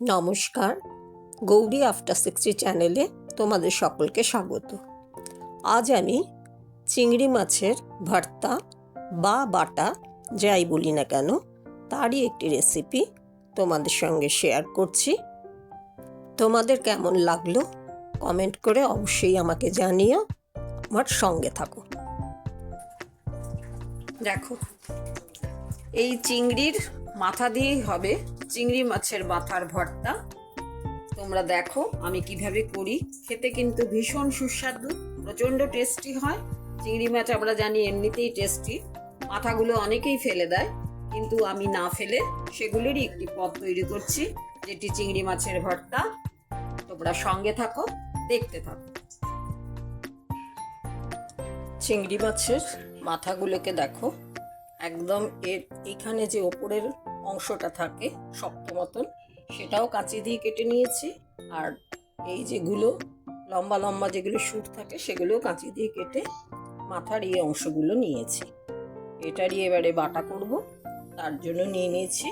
নমস্কার, গৌরী আফটার 60 চ্যানেলে তোমাদের সকলকে স্বাগত। আজ আমি চিংড়ি মাছের ভর্তা বা বাটা যাই বলি না কেন তারই একটি রেসিপি তোমাদের সঙ্গে শেয়ার করছি। তোমাদের কেমন লাগলো কমেন্ট করে অবশ্যই আমাকে জানিও, আমার সঙ্গে থাকো। দেখো, এই চিংড়ির মাথা দিয়েই হবে চিংড়ি মাছের মাথার ভর্তা। তোমরা দেখো আমি কিভাবে করি। খেতে কিন্তু ভীষণ সুস্বাদু, প্রচণ্ড টেস্টি হয়। চিংড়ি মাছ আমরা জানি এমনিতেই টেস্টি, মাথাগুলো অনেকেই ফেলে দেয়, কিন্তু আমি না ফেলে সেগুলিরই একটি পদ তৈরি করছি, যেটি চিংড়ি মাছের ভর্তা। তোমরা সঙ্গে থাকো, দেখতে থাকো। চিংড়ি মাছের মাথাগুলোকে দেখো, একদম এখানে যে ওপরের অংশটা থাকে শক্ত মতন, সেটাও কাঁচি দিয়ে কেটে নিয়েছি। আর এই যেগুলো লম্বা লম্বা যেগুলো শুট থাকে সেগুলোও কাঁচি দিয়ে কেটে মাথার এই অংশগুলো নিয়েছি। এটারই এবারে বাটা করব। তার জন্য নিয়ে নিয়েছি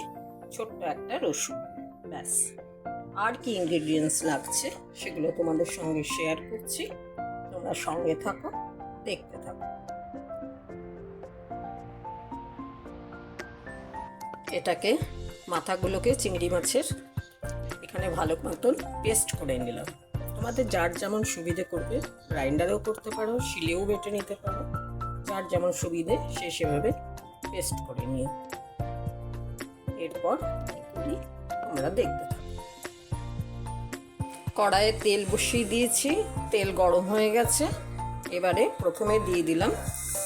ছোট্ট একটা রসুন, ব্যাস। আর কি ইনগ্রেডিয়েন্টস লাগছে সেগুলো তোমাদের সঙ্গে শেয়ার করছি, তোমরা সঙ্গে থাকো, দেখতে থাকো। এটাকে মাথাগুলোকে চিংড়ি মাছের এখানে ভালো মতন পেস্ট করে নিলাম। তোমাদের যার যেমন সুবিধে করবে, গ্রাইন্ডারেও করতে পারো, শিলেও বেটে নিতে পারো, যার যেমন সুবিধে সে সেভাবে পেস্ট করে নিও। এরপর কি করি তোমরা দেখতে থাকো। কড়াইয়ে তেল বসিয়ে দিয়েছি, তেল গরম হয়ে গেছে। এবারে প্রথমে দিয়ে দিলাম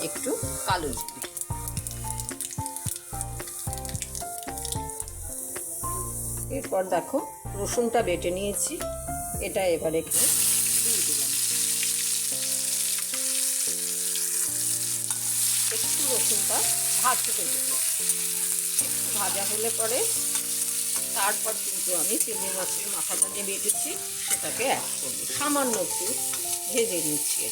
একটু কালো জিরে। এরপর দেখো রসুনটা বেটে নিয়েছি, এটা এবারে একটু দিয়ে দিলাম। একটু রসুনটা ভাজতে দেবো, একটু ভাজা হলে পরে তারপর কিন্তু আমি চিংড়ি মাছের মাথাটা যে বেটেছি সেটাকে অ্যাড করবো। সামান্য একটু ভেজে নিচ্ছি।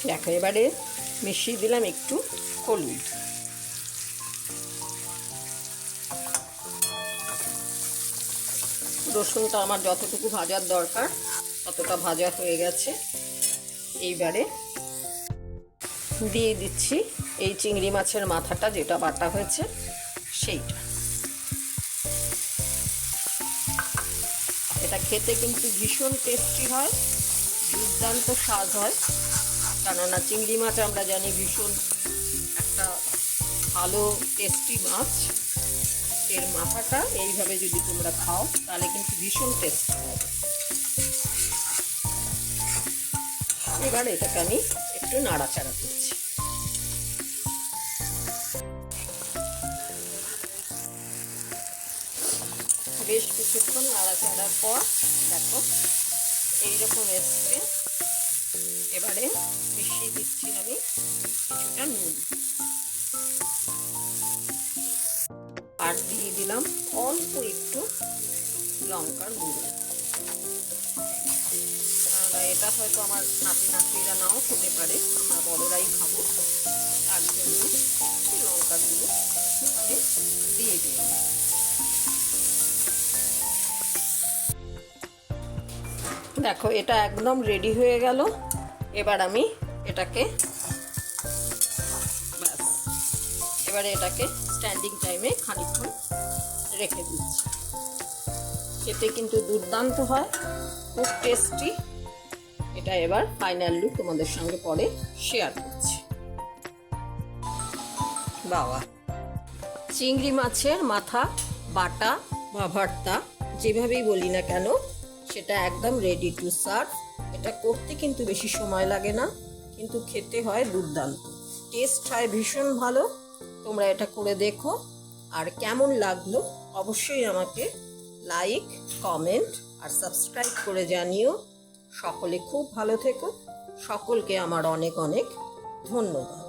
দেখো এবারে মিশিয়ে দিলাম একটু হলুদ। রসুনটা আমার যতটুকু ভাজার দরকার ততটা ভাজা হয়ে গেছে। এইবারে দিয়ে দিচ্ছি এই চিংড়ি মাছের মাথাটা যেটা বাটা হয়েছে সেইটা। এটা খেতে কিন্তু ভীষণ টেস্টি হয়, দুর্দান্ত স্বাদ হয়। কেননা চিংড়ি মাছ আমরা জানি ভীষণ একটা ভালো টেস্টি মাছ। এর মাথাটা এইভাবে যদি তোমরা খাও তাহলে কিন্তু ভীষণ টেস্টি হবে। এবার এটাকে আমি একটু নাড়াচাড়া করছি। বেশ কিছুক্ষণ নাড়াচাড়ার পর দেখো এইরকম এসছে। এবারে মিশিয়ে দিচ্ছি আমি কিছুটা নুন, আর দিয়ে দিলাম অল্প একটু লঙ্কার গুঁড়ো। এটা হয়তো আমার নাতি নাতনিরা নাও খেতে পারে, আমরা বড়রাই খাবো, তার জন্য একটু লঙ্কার গুঁড়ো মানে দিয়ে দিলাম। দেখো এটা একদম রেডি হয়ে গেল। এবার আমি এটাকে এবারে এটাকে স্ট্যান্ডিং টাইমে খানিকক্ষণ রেখে দিচ্ছি। খেতে কিন্তু দুর্দান্ত হয়, খুব টেস্টি। এটা এবার ফাইনাল লুক তোমাদের সঙ্গে পরে শেয়ার করছি। বাবা, চিংড়ি মাছের মাথা বাটা বা ভর্তা যেভাবেই বলি না কেন সেটা একদম রেডি টু সার্ভ। এটা করতে কিন্তু বেশি সময় লাগে না, কিন্তু খেতে হয় দুর্দান্ত, টেস্ট হয় ভীষণ ভালো। তোমরা এটা করে দেখো, আর কেমন লাগলো অবশ্যই আমাকে লাইক, কমেন্ট আর সাবস্ক্রাইব করে জানিও। সকলে খুব ভালো থেকো, সকলকে আমার অনেক অনেক ধন্যবাদ।